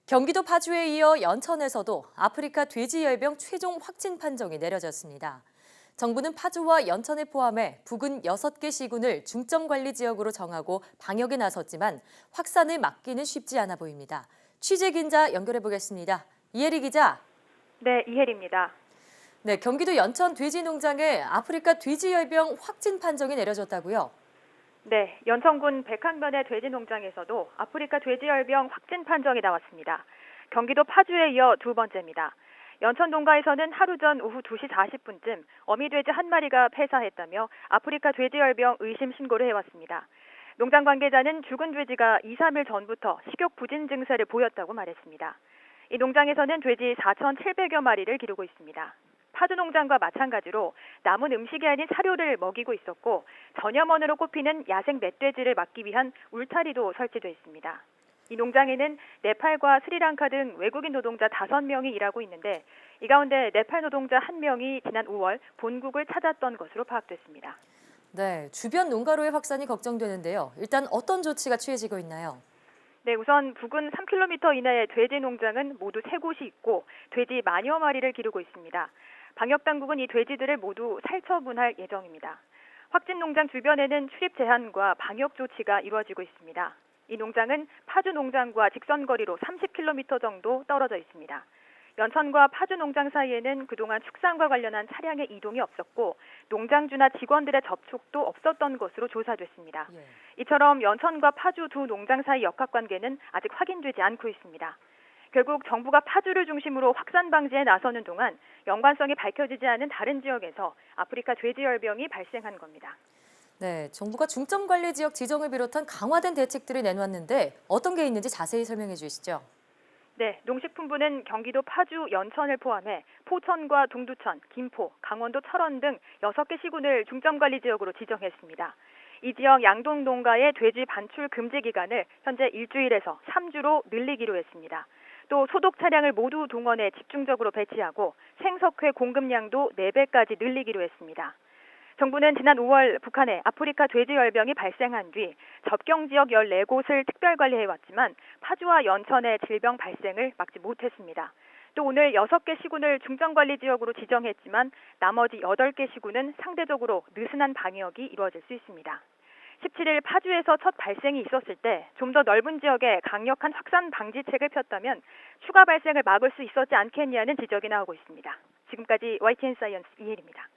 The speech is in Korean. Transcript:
경기도 파주에 이어 연천에서도 아프리카 돼지열병 최종 확진 판정이 내려졌습니다. 정부는 파주와 연천을 포함해 부근 6개 시군을 중점관리지역으로 정하고 방역에 나섰지만 확산을 막기는 쉽지 않아 보입니다. 취재 기자 연결해 보겠습니다. 이혜리 기자. 네, 이혜리입니다. 네, 경기도 연천 돼지농장에 아프리카 돼지열병 확진 판정이 내려졌다고요? 네, 연천군 백항면의 돼지농장에서도 아프리카 돼지열병 확진 판정이 나왔습니다. 경기도 파주에 이어 두 번째입니다. 연천 농가에서는 하루 전 오후 2시 40분쯤 어미돼지 한 마리가 폐사했다며 아프리카 돼지열병 의심 신고를 해왔습니다. 농장 관계자는 죽은 돼지가 2, 3일 전부터 식욕 부진 증세를 보였다고 말했습니다. 이 농장에서는 돼지 4,700여 마리를 기르고 있습니다. 파주 농장과 마찬가지로 남은 음식이 아닌 사료를 먹이고 있었고 전염원으로 꼽히는 야생 멧돼지를 막기 위한 울타리도 설치돼 있습니다. 이 농장에는 네팔과 스리랑카 등 외국인 노동자 5명이 일하고 있는데 이 가운데 네팔 노동자 1명이 지난 5월 본국을 찾았던 것으로 파악됐습니다. 네, 주변 농가로의 확산이 걱정되는데요. 일단 어떤 조치가 취해지고 있나요? 네, 우선 부근 3km 이내의 돼지 농장은 모두 3곳이 있고 돼지 만여 마리를 기르고 있습니다. 방역당국은 이 돼지들을 모두 살처분할 예정입니다. 확진 농장 주변에는 출입 제한과 방역 조치가 이루어지고 있습니다. 이 농장은 파주 농장과 직선거리로 30km 정도 떨어져 있습니다. 연천과 파주 농장 사이에는 그동안 축산과 관련한 차량의 이동이 없었고 농장주나 직원들의 접촉도 없었던 것으로 조사됐습니다. 이처럼 연천과 파주 두 농장 사이 역학관계는 아직 확인되지 않고 있습니다. 결국 정부가 파주를 중심으로 확산 방지에 나서는 동안 연관성이 밝혀지지 않은 다른 지역에서 아프리카 돼지열병이 발생한 겁니다. 네, 정부가 중점관리지역 지정을 비롯한 강화된 대책들을 내놓았는데 어떤 게 있는지 자세히 설명해 주시죠. 네, 농식품부는 경기도 파주, 연천을 포함해 포천과 동두천, 김포, 강원도 철원 등 6개 시군을 중점관리지역으로 지정했습니다. 이 지역 양동 농가의 돼지 반출 금지 기간을 현재 일주일에서 3주로 늘리기로 했습니다. 또 소독 차량을 모두 동원해 집중적으로 배치하고 생석회 공급량도 4배까지 늘리기로 했습니다. 정부는 지난 5월 북한에 아프리카 돼지열병이 발생한 뒤 접경지역 14곳을 특별관리해왔지만 파주와 연천의 질병 발생을 막지 못했습니다. 또 오늘 6개 시군을 중점관리지역으로 지정했지만 나머지 8개 시군은 상대적으로 느슨한 방역이 이루어질 수 있습니다. 17일 파주에서 첫 발생이 있었을 때 좀 더 넓은 지역에 강력한 확산 방지책을 폈다면 추가 발생을 막을 수 있었지 않겠냐는 지적이 나오고 있습니다. 지금까지 YTN 사이언스 이혜리입니다.